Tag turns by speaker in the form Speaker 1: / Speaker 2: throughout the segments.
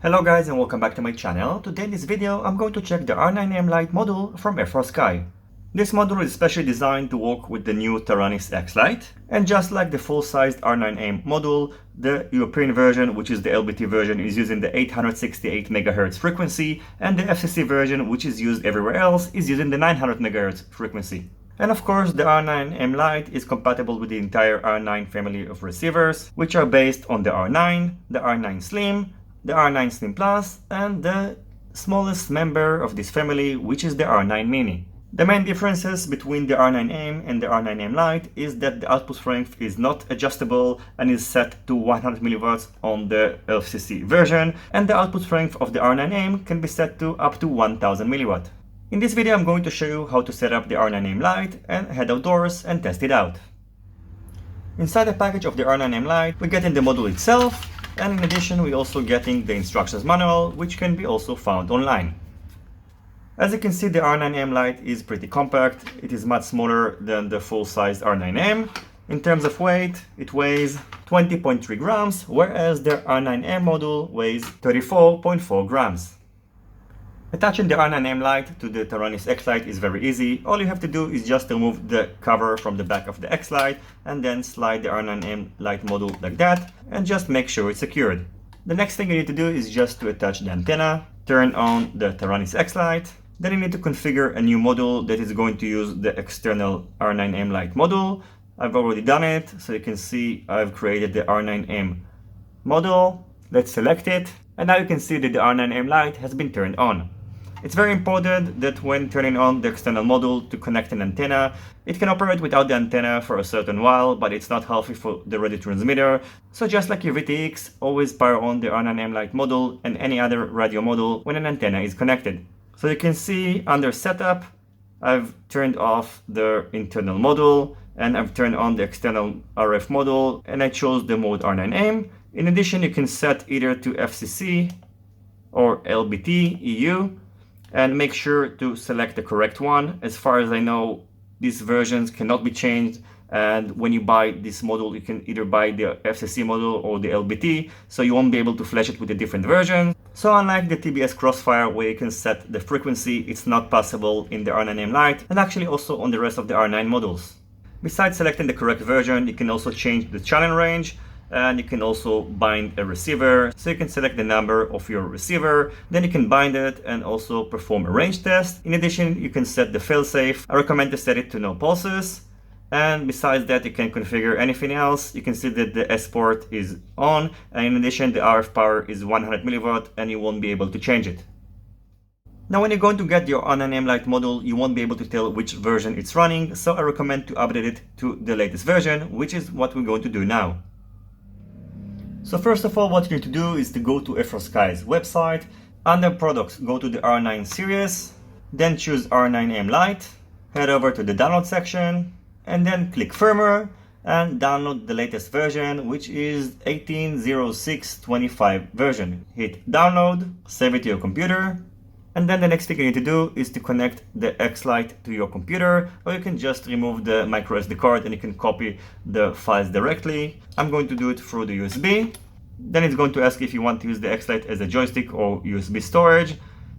Speaker 1: Hello guys and welcome back to my channel. Today in this video I'm going to check the R9M Lite module from FrSky. This module is specially designed to work with the new Taranis X-Lite, and just like the full-sized R9M module, the European version, which is the LBT version, is using the 868 MHz frequency, and the FCC version, which is used everywhere else, is using the 900 MHz frequency. And of course, the R9M Lite is compatible with the entire R9 family of receivers, which are based on the R9, the R9 Slim, the R9 Slim Plus, and the smallest member of this family, which is the R9 Mini. The main differences between the R9M and the R9M Lite is that the output strength is not adjustable and is set to 100 mW on the FCC version, and the output strength of the R9M can be set to up to 1000 mW. In this video I'm going to show you how to set up the R9M Lite and head outdoors and test it out. Inside the package of the R9M Lite we get in the module itself, and in addition we're also getting the instructions manual, which can be also found online. As you can see, the R9M Lite is pretty compact. It is much smaller than the full-sized R9M. In terms of weight, it weighs 20.3 grams, whereas the R9M module weighs 34.4 grams. Attaching the R9M Lite to the Taranis X-Lite is very easy. All you have to do is just remove the cover from the back of the X-Lite and then slide the R9M Lite module like that and just make sure it's secured. The next thing you need to do is just to attach the antenna, turn on the Taranis X-Lite. Then you need to configure a new module that is going to use the external R9M Lite module. I've already done it, so you can see I've created the R9M module. Let's select it, and now you can see that the R9M Lite has been turned on. It's very important that when turning on the external module to connect an antenna, it can operate without the antenna for a certain while, but it's not healthy for the radio transmitter. So just like your VTX, always power on the R9M Lite module and any other radio module when an antenna is connected. So you can see under setup, I've turned off the internal module and I've turned on the external RF module, and I chose the mode R9M. In addition, you can set either to FCC or LBT EU and make sure to select the correct one. As far as I know, these versions cannot be changed, and when you buy this module you can either buy the FCC module or the LBT, so you won't be able to flash it with a different version. So unlike the TBS Crossfire where you can set the frequency, it's not possible in the R9M Lite, and actually also on the rest of the R9 modules. Besides selecting the correct version, you can also change the channel range, and you can also bind a receiver. So you can select the number of your receiver, then you can bind it and also perform a range test. In addition, you can set the failsafe. I recommend to set it to no pulses. And besides that, you can configure anything else. You can see that the S port is on, and in addition the RF power is 100 mV and you won't be able to change it. Now when you're going to get your R9M Lite module, you won't be able to tell which version it's running, so I recommend to update it to the latest version, which is what we're going to do now. So first of all, what you need to do is to go to FrSky's website. Under products, go to the R9 series, then choose R9M Lite, head over to the download section, and then click firmware and download the latest version, which is 18.06.25 version. Hit download, save it to your computer, and then the next thing you need to do is to connect the Xlite to your computer, or you can just remove the micro SD card and you can copy the files directly. I'm going to do it through the USB. Then it's going to ask if you want to use the Xlite as a joystick or USB storage.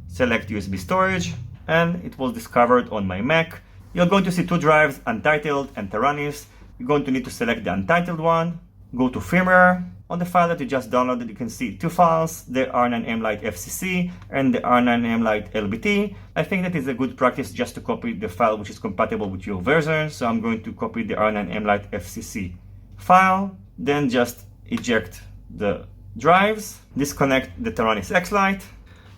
Speaker 1: Select USB storage, and it was discovered on my Mac. You're going to see two drives, Untitled and Taranis. You're going to need to select the Untitled one, go to firmware. On the file that you just downloaded, you can see two files, the R9M Lite FCC and the R9M Lite LBT. I think that is a good practice just to copy the file which is compatible with your version. So I'm going to copy the R9M Lite FCC file, then just eject the drives, disconnect the Taranis X-Lite,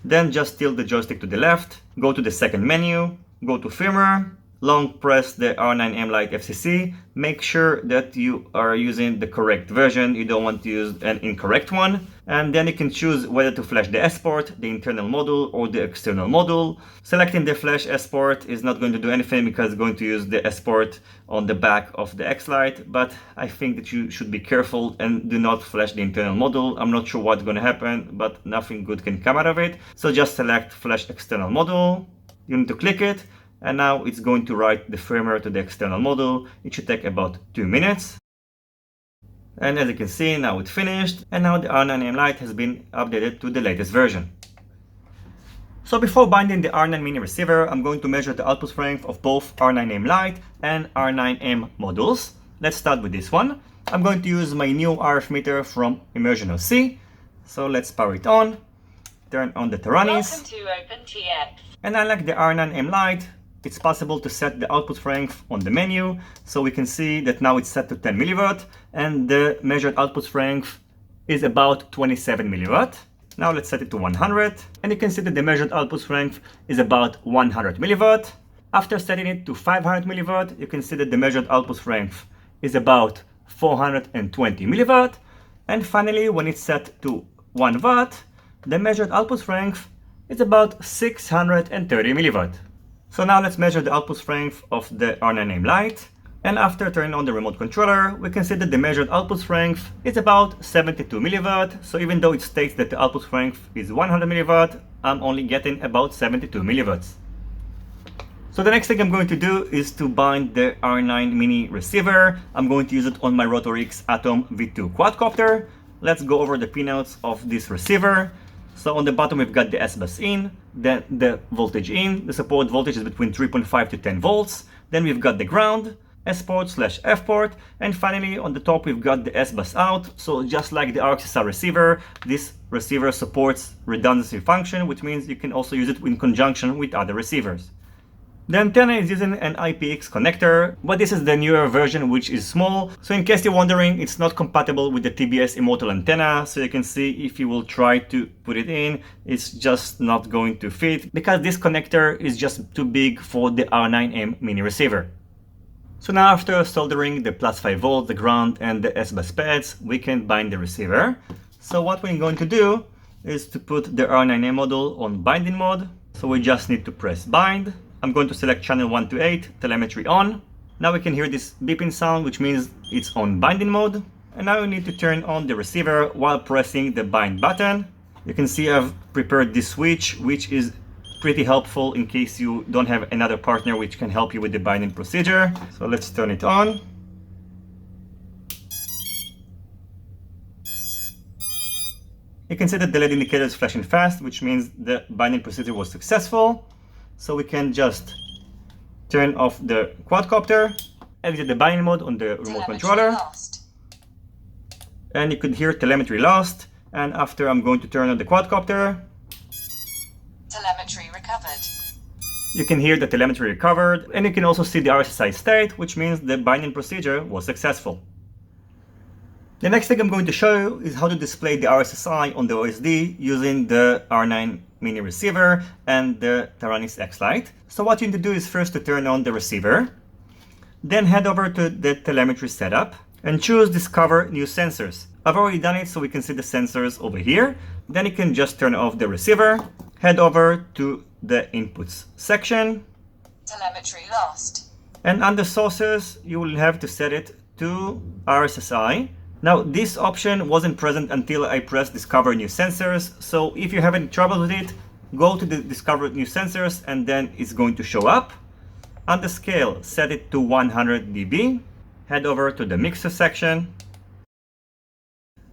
Speaker 1: then just tilt the joystick to the left, go to the second menu, go to firmware, long press the R9M Lite FCC. Make sure that you are using the correct version. You don't want to use an incorrect one. And then you can choose whether to flash the S port, the internal module, or the external module. Selecting the flash S port is not going to do anything because it's going to use the S port on the back of the X-Lite, but I think that you should be careful and do not flash the internal module. I'm not sure what's going to happen, but nothing good can come out of it. So just select flash external module. You need to click it, and now it's going to write the firmware to the external module. It should take about 2 minutes. And as you can see, now it's finished, and now the R9M Lite has been updated to the latest version. So before binding the R9 mini receiver, I'm going to measure the output strength of both R9M Lite and R9M modules. Let's start with this one. I'm going to use my new RF meter from Immersion OC. So let's power it on, turn on the Taranis.
Speaker 2: Welcome to OpenTX.
Speaker 1: And unlike the R9M Lite, it's possible to set the output strength on the menu. So we can see that now it's set to 10 milliwatt and the measured output strength is about 27 milliwatt. Now let's set it to 100 and you can see that the measured output strength is about 100 milliwatt. After setting it to 500 milliwatt, you can see that the measured output strength is about 420 milliwatt. And finally, when it's set to 1 watt, the measured output strength is about 630 milliwatt. So now let's measure the output strength of the R9M Lite. And after turning on the remote controller, we can see that the measured output strength is about 72 milliwatt. So even though it states that the output strength is 100 milliwatt, I'm only getting about 72 milliwatts. So the next thing I'm going to do is to bind the R9 mini receiver. I'm going to use it on my RotorX Atom V2 quadcopter. Let's go over the pinouts of this receiver. So on the bottom we've got the S-bus in, then the voltage in. The support voltage is between 3.5 to 10 volts. Then we've got the ground, S-port/F port, and finally on the top we've got the S-bus out. So just like the RSSI receiver, this receiver supports redundancy function, which means you can also use it in conjunction with other receivers. The antenna is using an IPX connector, but this is the newer version which is small. So in case you're wondering, it's not compatible with the TBS Immortal antenna. So you can see if you will try to put it in, it's just not going to fit because this connector is just too big for the R9M mini receiver. So now after soldering the +5 volt, the ground and the S-bus pads, we can bind the receiver. So what we're going to do is to put the R9M module on binding mode. So we just need to press bind. I'm going to select channel 1 to 8, telemetry on. Now we can hear this beeping sound, which means it's on binding mode. And now we need to turn on the receiver while pressing the bind button. You can see I've prepared this switch, which is pretty helpful in case you don't have another partner which can help you with the binding procedure. So let's turn it on. You can see that the LED indicator is flashing fast, which means the binding procedure was successful. So we can just turn off the quadcopter, exit the binding mode on the remote controller.
Speaker 2: Lost.
Speaker 1: And you could hear telemetry lost. And after I'm going to turn on the quadcopter,
Speaker 2: Telemetry recovered.
Speaker 1: you can hear the telemetry recovered. And you can also see the RSSI state, which means the binding procedure was successful. The next thing I'm going to show you is how to display the RSSI on the OSD using the R9 mini receiver and the Taranis X-Lite. So what you need to do is first to turn on the receiver, then head over to the telemetry setup and choose Discover New Sensors. I've already done it, so we can see the sensors over here. Then you can just turn off the receiver, head over to the Inputs section.
Speaker 2: Telemetry lost.
Speaker 1: And under Sources, you will have to set it to RSSI. Now, this option wasn't present until I pressed Discover New Sensors. So if you're having trouble with it, go to the Discover New Sensors and then it's going to show up. Under Scale, set it to 100 dB. Head over to the Mixer section.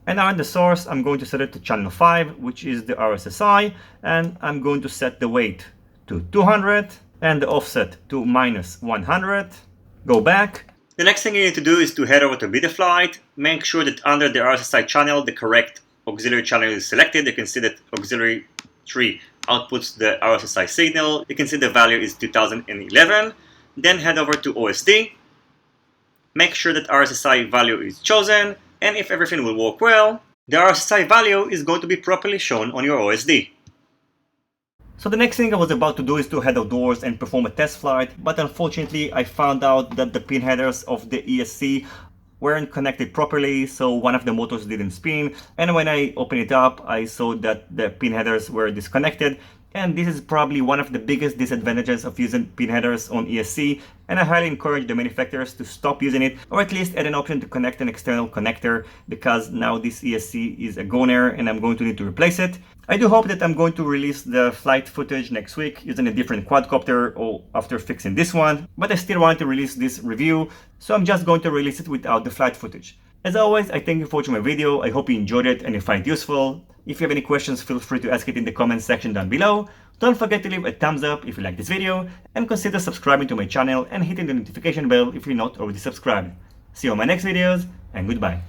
Speaker 1: And now in the source, I'm going to set it to channel 5, which is the RSSI. And I'm going to set the weight to 200 and the offset to -100. Go back. The next thing you need to do is to head over to Betaflight. Make sure that under the RSSI channel, the correct auxiliary channel is selected. You can see that auxiliary 3 outputs the RSSI signal. You can see the value is 2011. Then head over to OSD. Make sure that RSSI value is chosen. And if everything will work well, the RSSI value is going to be properly shown on your OSD. So the next thing I was about to do is to head outdoors and perform a test flight, but unfortunately I found out that the pin headers of the ESC weren't connected properly, so one of the motors didn't spin, and when I opened it up I saw that the pin headers were disconnected. And this is probably one of the biggest disadvantages of using pin headers on ESC, and I highly encourage the manufacturers to stop using it, or at least add an option to connect an external connector, because now this ESC is a goner and I'm going to need to replace it. I do hope that I'm going to release the flight footage next week using a different quadcopter or after fixing this one, but I still want to release this review, so I'm just going to release it without the flight footage. As always, I thank you for watching my video. I hope you enjoyed it and you find it useful. If you have any questions, feel free to ask it in the comments section down below. Don't forget to leave a thumbs up if you like this video, and consider subscribing to my channel and hitting the notification bell if you're not already subscribed. See you on my next videos, and goodbye.